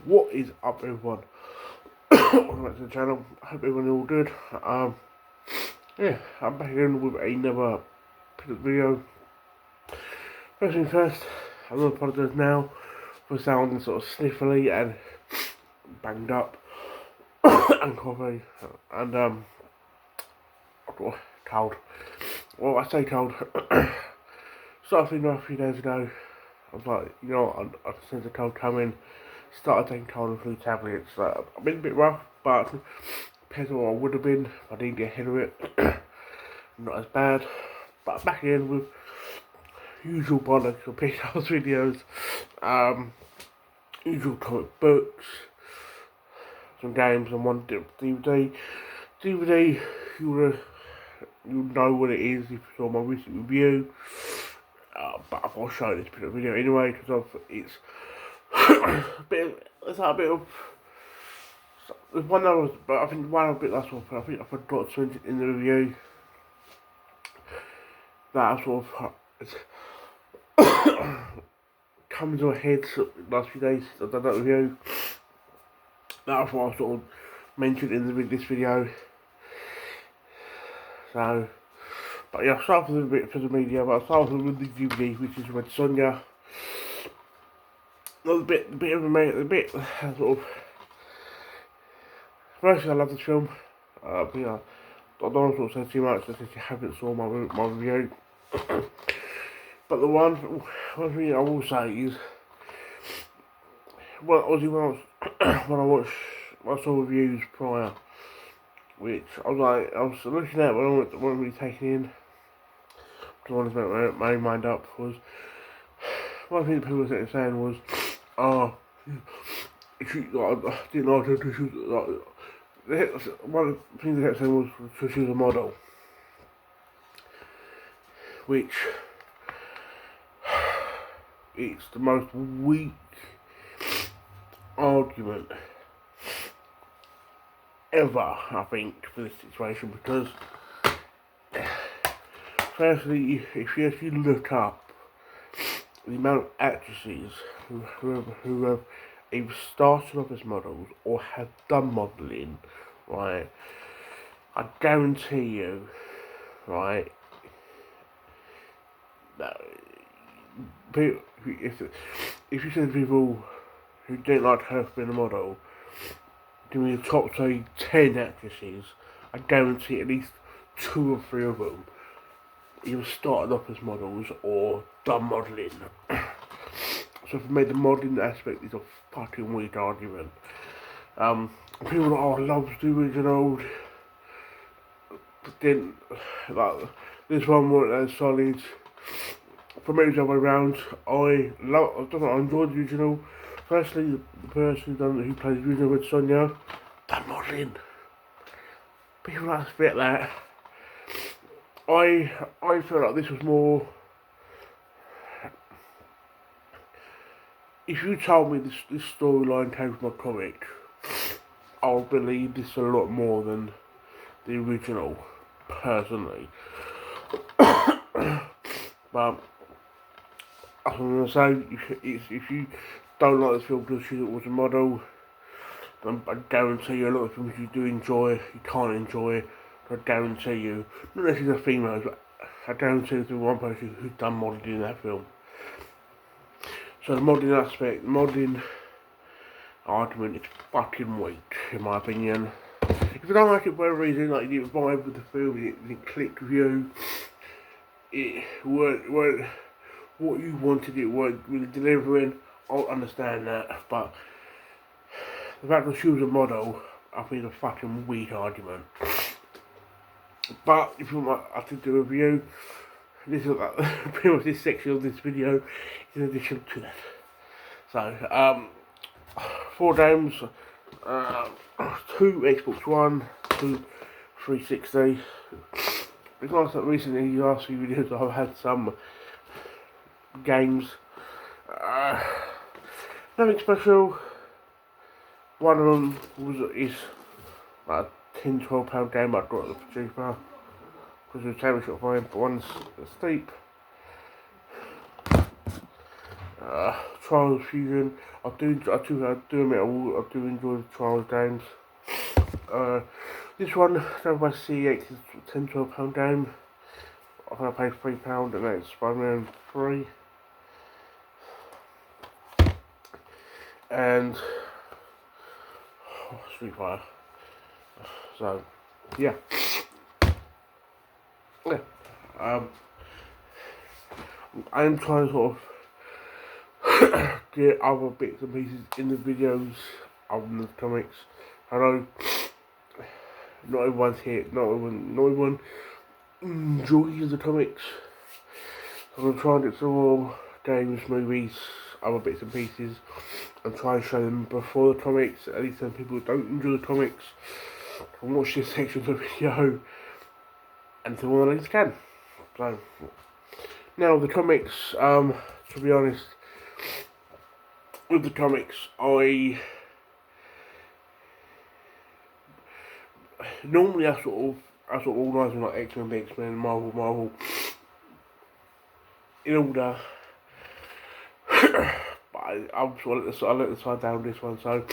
What is up, everyone? Welcome back to the channel. I hope everyone all good. Yeah, I'm back again with another video. First thing first, I'm gonna apologise now for sounding sort of sniffly and banged up and coffee and cold. Well, I say cold. Started feeling a few days ago. I was like, you know, I sense the cold coming. Started taking cold and flu tablets. I've been a bit rough, but compared to what I would have been, I didn't get ahead of it. Not as bad. But back in with usual bollocks of Pixar's videos. Usual comic books, some games, and one DVD. DVD, you know what it is if you saw my recent review. But I thought I'd show this bit of video anyway because it's there's one other, but I think one other bit last one. I think I forgot to mention in the review that sort of come to my head last few days. I've done that review. That I thought I sort of mentioned in this video. So, but yeah, I'll start with a bit for the media. But I'll start with the DVD, which is Red Sonja. A bit sort of. Firstly, I love this film. But yeah, I don't want to say too much since you haven't saw my review. But the one thing I will say is, well, obviously when I saw reviews prior, which I was looking at when I wasn't really taking in. I wanted to make my mind up was one thing people were saying was, I didn't like her to shoot, one of the things they kept saying was to shoot a model, which it's the most weak argument ever, I think, for this situation, because firstly, if you actually look up the amount of actresses who have either started off as models or have done modelling, right, I guarantee you, right, that if you said people who don't like her being a model, give me the top, say, 10 actresses, I guarantee at least 2 or 3 of them either started off as models or done modelling. So for me, the modelling aspect is a fucking weak argument. People are, I love the original, but then, like, this one wasn't as solid. For me, it's the other way around. I enjoyed the original. Firstly, the person who plays the original Red Sonja, done modelling. People like to spit that. I feel like this was more. If you told me this storyline came from a comic, I would believe this a lot more than the original, personally. But I'm gonna say, if you don't like this film because she was a model, then I guarantee you a lot of films you do enjoy, you can't enjoy. I guarantee you, not necessarily the females, but I guarantee there's one person who's done modelling in that film. So the modelling aspect, the modelling argument is fucking weak, in my opinion. If you don't like it for whatever reason, like you didn't vibe with the film, it didn't click with you, it weren't what you wanted, it weren't really delivering, I'll understand that. But the fact that she was a model, I think is a fucking weak argument. But if you want I to do a review, this is pretty much this section of this video is in addition to that. So, 4 games, 2 Xbox One, 2 360. Because recently, the last few videos, I've had some games. Nothing special. One of them is like a £10-12 game I got at the cheaper because it was championship fine, but one's steep. Trials Fusion. I do admit I do enjoy the Trials games. This one, done by CX, is £10-12 game. I think I paid £3 and that's Spider-Man 3. And Street Fighter. So, yeah. Yeah. I'm trying to sort of get other bits and pieces in the videos other than the comics. I know not everyone's here, not everyone enjoys the comics. So I'm trying to get some more games, movies, other bits and pieces, and try and show them before the comics. At least some people who don't enjoy the comics can watch this section of the video and see what they can. So now the comics, to be honest, with the comics, I normally I sort of organise them like X-Men, Marvel, in order. But I let the side down this one, so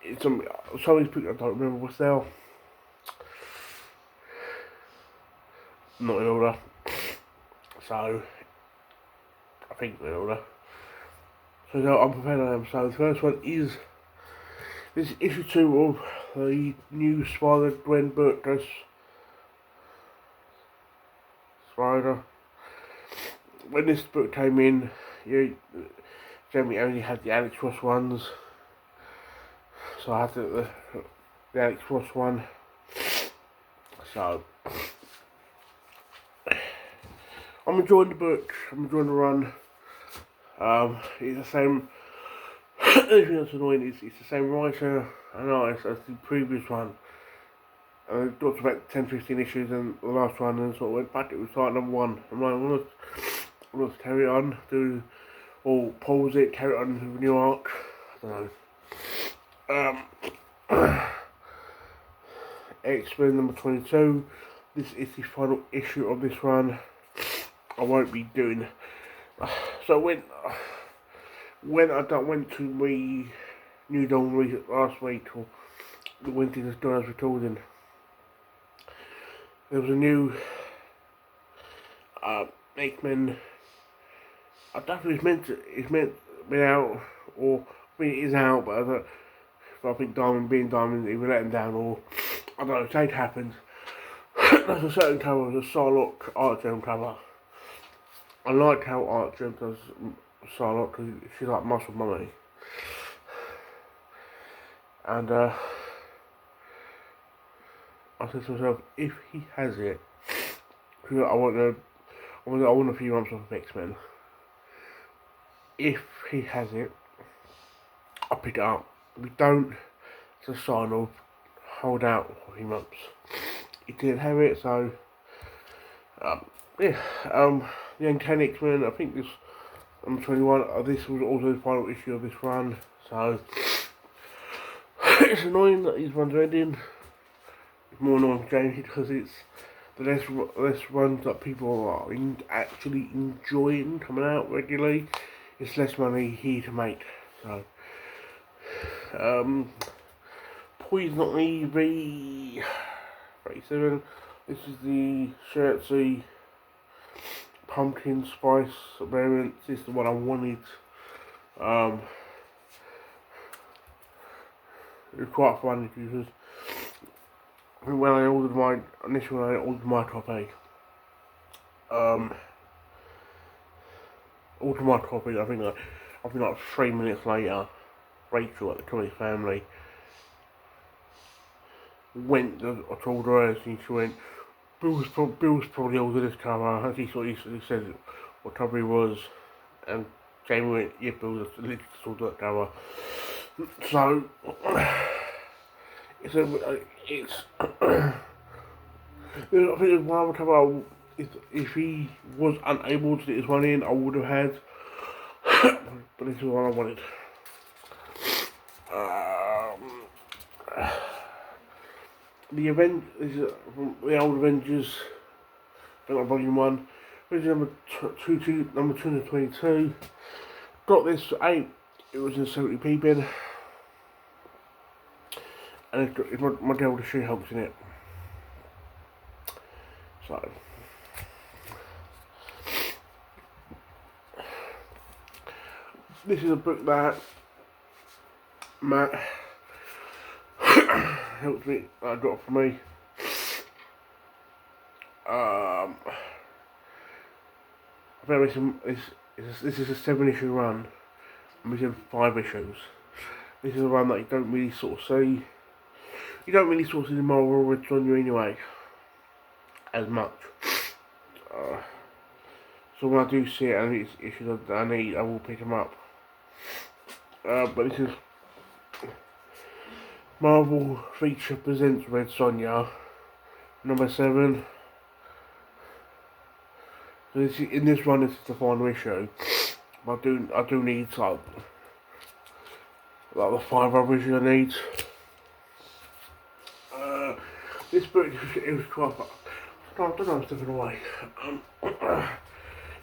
it's some of these people I don't remember what's there. Not in order. So I think in order. So no, I'm prepared I am. So the first one is this issue 2 of the new Spider-Gwen Burgess Spider. When this book came in, Jamie only had the Alex Ross ones, so I had the Alex Ross one. So I'm enjoying the book. I'm enjoying the run. It's the same. Anything that's annoying is it's the same writer and artist as the previous one. It got to about 10-15 issues and the last one, and sort of went back. It was like number one. I'm like, let's carry on, or pause it, carry on with a new arc. I don't know. X-Men number 22. This is the final issue of this run. I won't be doing. So when I went to my New Dawn last week, or the Wednesday this done as recording, there was a new X-Men. I don't know if it's meant to be out, or I mean it is out, but I think being Diamond, either let him down, or I don't know, something happened. There's a certain cover, the Psylocke art gem cover. I like how art gem does Psylocke because she's like muscle mummy. And I said to myself, if he has it, because I want a few months off of X-Men. If he has it, I'll pick it up. If we don't, it's a sign of hold out for a few months. He didn't have it, so yeah. The Uncanny X-Men, I think this number 21. This was also the final issue of this run, so it's annoying that these runs are ending. It's more annoying for James because it's the less runs that people are actually enjoying coming out regularly. It's less money here to make. So Poison Ivy 37. This is the Shirtsy pumpkin spice variant. This is the one I wanted. It was quite fun because I think when I ordered my copy, I think like 3 minutes later, Rachel at the Curry family went to order hers and she went, Bill's probably ordered this cover, and he said what cover he was, and Jamie went, yeah, Bill's literally ordered that cover. So it's I think there's one other cover. If he was unable to get this one in, I would have had, but this is what I wanted. The event is from the old Avengers, Volume 1. This is number 222. Got this for 8. It was in 70p bin. And it's my Delta She-Hulk's in it. So. This is a book that Matt helped me, got for me. I this is a 7-issue run, and we did 5 issues. This is a run that you don't really sort of see. You don't really sort of see the Marvel Red Sonja anyway, as much. So when I do see it and it's issues that I need, I will pick them up. But this is Marvel Feature Presents Red Sonja, number 7. So in this one, this is the final issue. I do need like the 5 other issues I need. This book, it was quite. I don't know, I'm stepping away.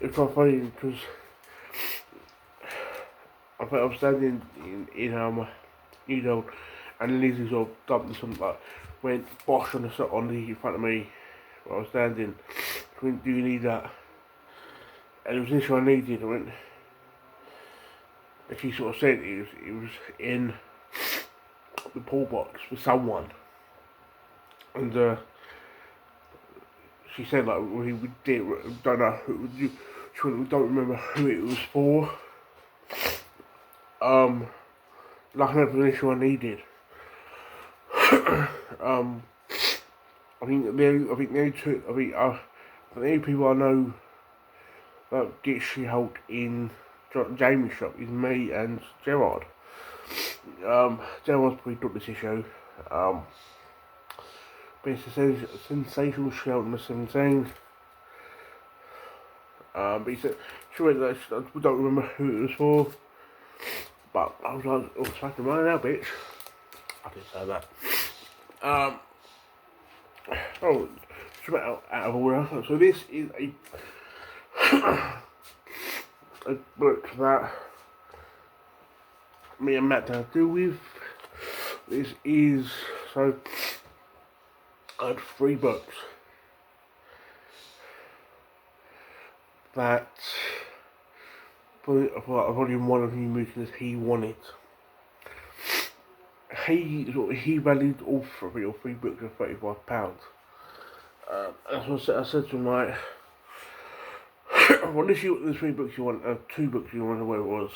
It's quite funny because I think I'm standing in New York, and Lizzie sort of dumped something like went bosh on the in front of me where I was standing. She went, "Do you need that?" And it was an issue I needed. I went, and she sort of said it was in the pull box for someone, and she said like we don't know who she went, we don't remember who it was for. Like another issue I needed. I think the only people I know that get She-Hulk in Jamie's shop is me and Gerard. Gerard's probably got this issue. But it's a sensational She-Hulk number 17. But he said, we don't remember who it was for. But I was like, oh, fucking right now, bitch. I didn't say that. Oh, it's about out of order. So this is a book that me and Matt don't deal with. This is, so I had 3 books that volume 1 of New Mutants he wanted. He valued all 3 books at £35. That's what I said to him, like, well, this the 3 books you want, 2 books you want, where it was.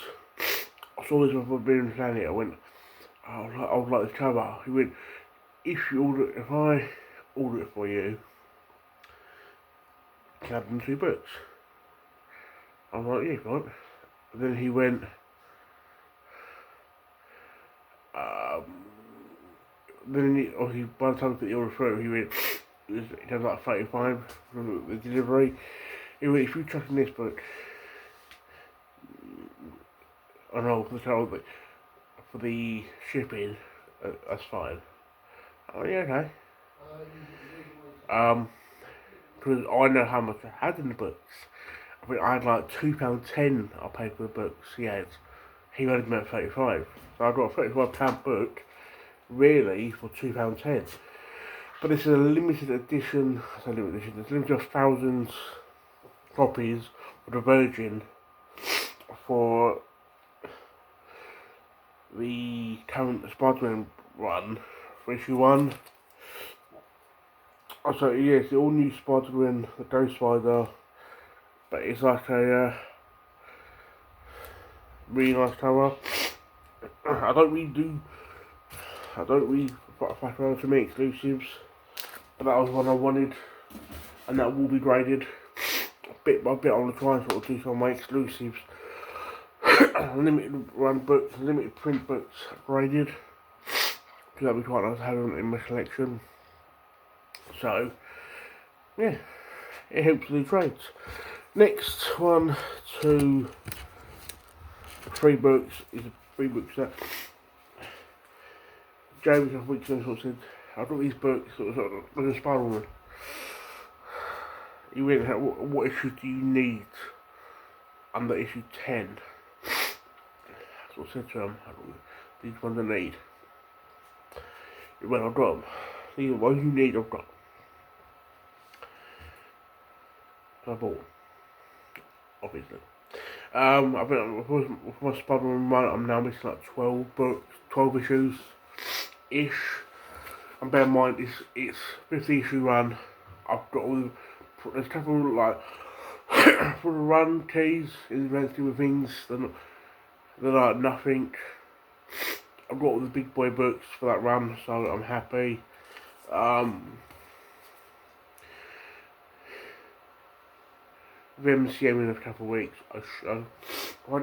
I saw this one for Forbidden Planet. I went, I would like this cover. He went, if I order it for you, can I have them 2 books? I was like, yeah, right. And then he went, obviously by the time I put the order through, he went, it was like 35 for the delivery. He went, if you trust in this book, I know for the shipping, that's fine. Oh yeah, okay. Because I know how much I had in the books. I think I had like £2.10 I paid for the books he had. He only meant 35. So I got a £35 book, really, for £2.10. But this is a limited edition, it's limited 1,000 copies of the Virgin for the current Spider-Man run for issue 1. So yeah, it's the all new Spider-Man, the Ghost Spider, but it's like a really nice cover. I don't really fuck around to make exclusives, but that was one I wanted, and that will be graded bit by bit. I'm gonna try and sort of do some of my exclusives, limited run books, limited print books graded, because that'd be quite nice to have them in my collection. So yeah, it helps with the trades. Next 1, 2, 3 books is 3 books that James a week ago sort of said, I've got these books sort of a Spider-Woman. You really have, what issues do you need under issue 10? That's what I said to him. These ones I need. When I've got them. These are ones you need, I've got. So I bought them. Obviously. I think with my Spider-Man run, I'm now missing like 12 books, 12 issues ish. And bear in mind, it's 50 issue run. I've got all the, there's a couple like for the run keys in the with things. They're like nothing. I've got all the big boy books for that run, so I'm happy. The MCM in a couple of weeks. If I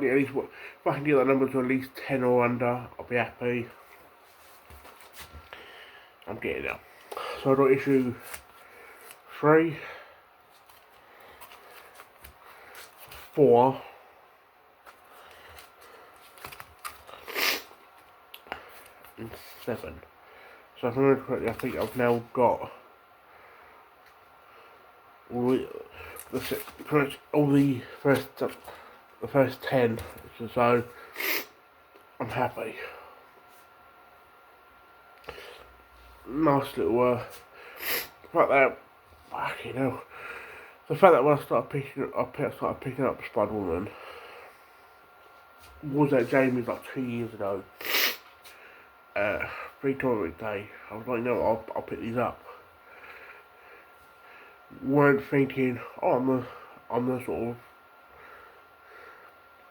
get at least if I can get that number to at least 10 or under, I'll be happy. I'm getting there. So I got issue 3, 4, and 7. So if I remember correctly, I think I've now got all the first 10. So I'm happy. Nice little fact that, you know, the fact that when I started picking up Spider-Woman was at Jamie's like 2 years ago. Free tournament day. I was like, no, I'll pick these up. Weren't thinking, oh, I'm the sort of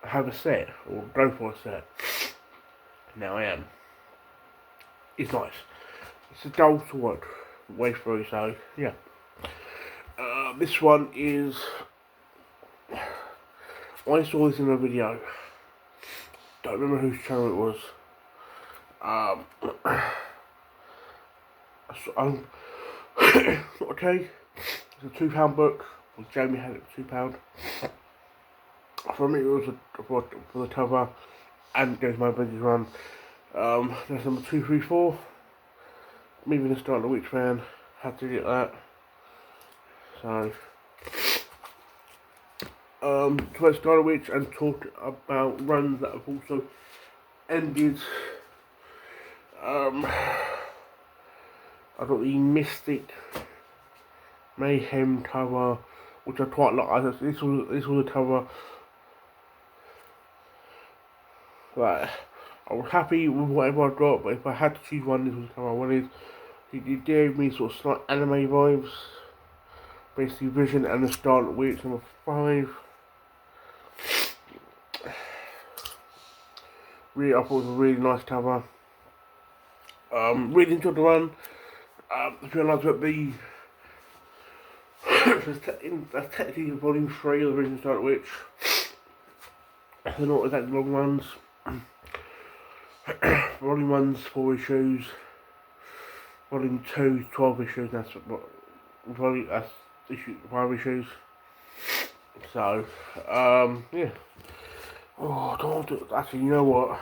have a set or go for a set. Now I am. It's nice. It's a dull to work way through, so yeah. This one is, I saw this in a video. Don't remember whose channel it was. Okay. It's a £2 book. Jamie had it for £2. For me, it was for the cover, and goes my Avengers run. That's number 234. Me being a Scarlet Witch fan, had to get that. So, talk about Scarlet Witch and talk about runs that have also ended. I got the Mystic Mayhem cover, which I quite like. This was a cover that I was happy with whatever I got, but if I had to choose one, this was the cover I wanted. It gave me sort of slight anime vibes. Basically, Vision and the Scarlet Witch, number 5. Really, I thought it was a really nice cover. Really enjoyed the run. I realised that that's technically volume 3 of the Vision Scarlet Witch. They're not exactly long runs. Volume 1's 4 issues. Volume 2's 12 issues. That's issue 5 issues. So, yeah. Oh, don't do it. Actually, you know what?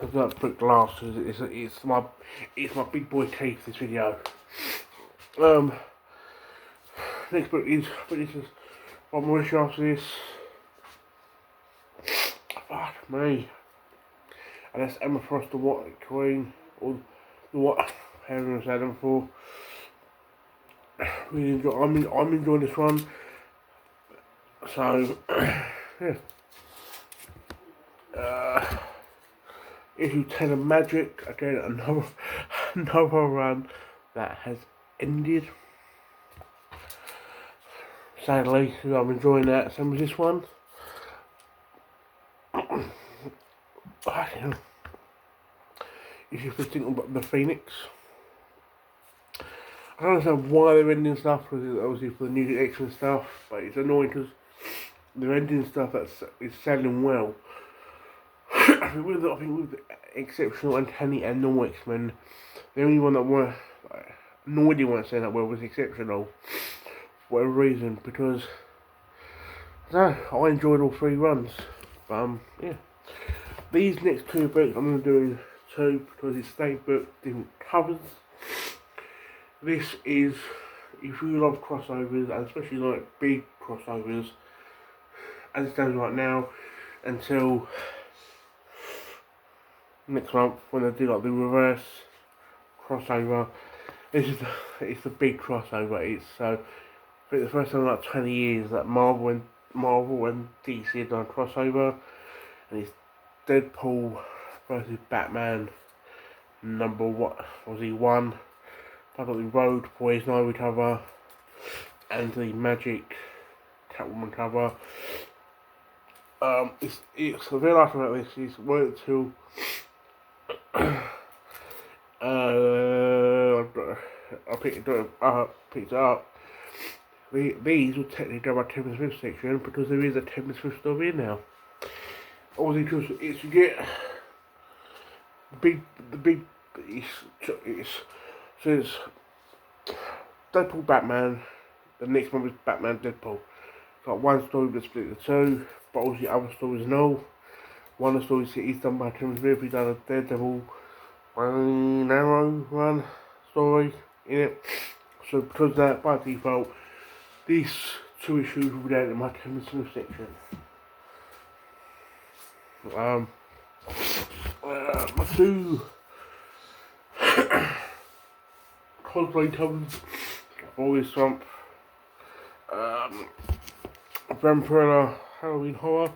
I've got to put glasses. It's my big boy case. This video. Next book is, this is one more issue after this. Fuck me. And that's Emma Frost, the White Queen, or the what? However I them for. Really enjoy. I'm enjoying this one. So yeah. Issue 10 of Magic, again another run that has ended. Sadly, I'm enjoying that. Same as this one. Issue 15 about the Phoenix. I don't understand why they're ending stuff, because obviously for the new X-Men stuff, but it's annoying because they're ending stuff is selling well. I think with Exceptional, Uncanny and Normal X-Men, the only one that were annoyed you weren't saying that well was Exceptional, for whatever reason, because I enjoyed all 3 runs. Yeah. These next 2 books I'm going to do 2 because it's the same book, different covers. this is, if you love crossovers, and especially like big crossovers, as it stands right now, until next month when they do like the reverse crossover. This is it's the big crossover. It's I think the first time in like 20 years that Marvel and DC have done a crossover, and it's Deadpool versus Batman number what was he one? I've got the Road Boys know each other, and the Magic Catwoman cover. It's the real life about this is wait until I picked it up. These would technically go by Kevin Smith section because there is a Kevin Smith story in now. Obviously, because it's you get the big it's so it's Deadpool Batman. The next one is Batman Deadpool. It's like one story that's split into two, but obviously other stories no. One of the stories is done by Kevin Smith. He's done a Daredevil Green Arrow run story in it. So because of that, by default, these two issues will be down in my Kevin Smith section. My two cosplay covers for this Swamp. Vampirella Halloween Horror,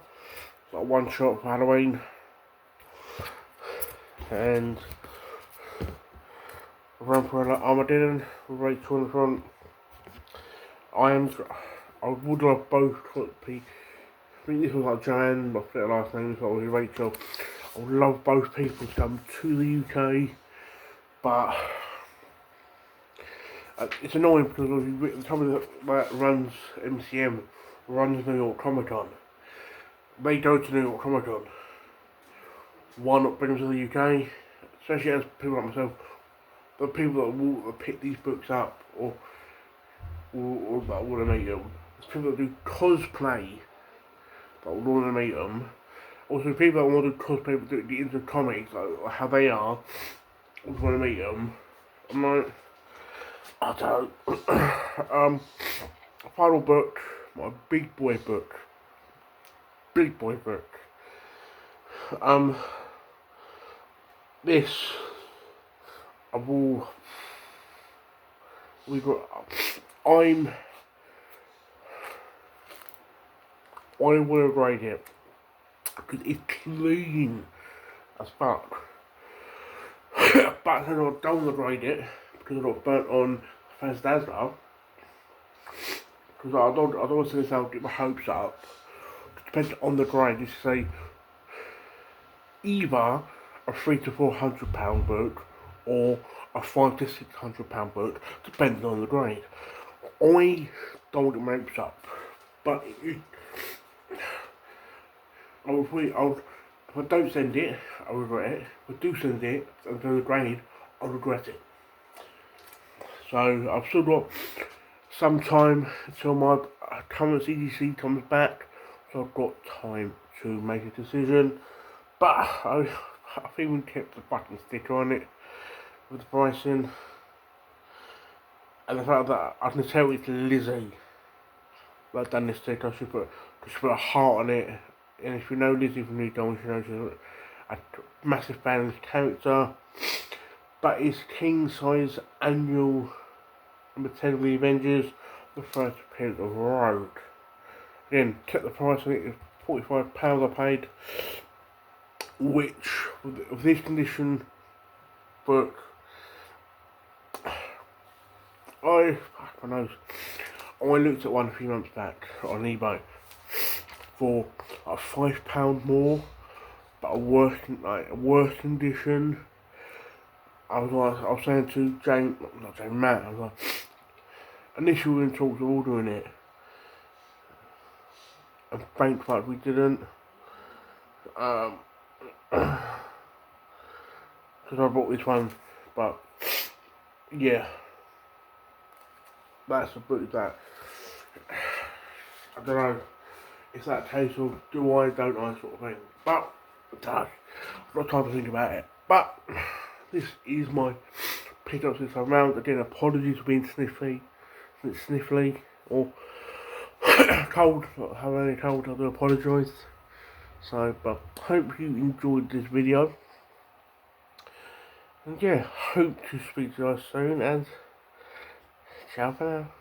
like one shot for Halloween, and Vampirella Armageddon with Rachel in the front. I would love both people. I think this was like Joanne, I forget her last name, so it was Rachel. I would love both people to come to the UK, but it's annoying because the company that runs MCM runs New York Comic Con. They go to New York Comic Con. Why not bring them to the UK? Especially as people like myself, the people that will pick these books up or that want to meet them. There's people that do cosplay that would want to meet them. Also, people that want to do cosplay but get into comics, like how they are, would want to meet them. I'm like, I don't. Final book, my big boy book. This I will. We got. I will grade it because it's clean as fuck. But I don't want to grade it because I got burnt on Fantasma. Because I don't want to say this, I'll get my hopes up. It depends on the grade. You say either a £300 to £400 book or a £500 to £600 book, depending on the grade. I don't get my hopes up, but if I don't send it, I regret it. If I do send it and do the grade, I regret it. So I've still got some time until my current CDC comes back, so I've got time to make a decision. But I've even kept the fucking sticker on it with the pricing, and the fact that I can tell it's Lizzie that done this sticker. I should put a heart on it. And if you know Lizzie from New Dawn, you know she's a massive fan of this character. But it's king size annual number 10 of the Avengers, the first appearance of Rogue. Again, kept the price on it, it's £45 I paid, which, with this condition book, I looked at one a few months back on eBay for like £5 more, but a worse condition. I was saying to Matt, I was like, initially we were in talks of ordering it, and thank fuck we didn't, because I bought this one, but yeah, that's a book that, I don't know, it's that case of do I, don't I sort of thing, but I've got time to think about it. But this is my picked up this time round. Again, apologies for being sniffly, or cold. I've only told, I do apologise. So, but hope you enjoyed this video. And yeah, hope to speak to you guys soon, and ciao for now.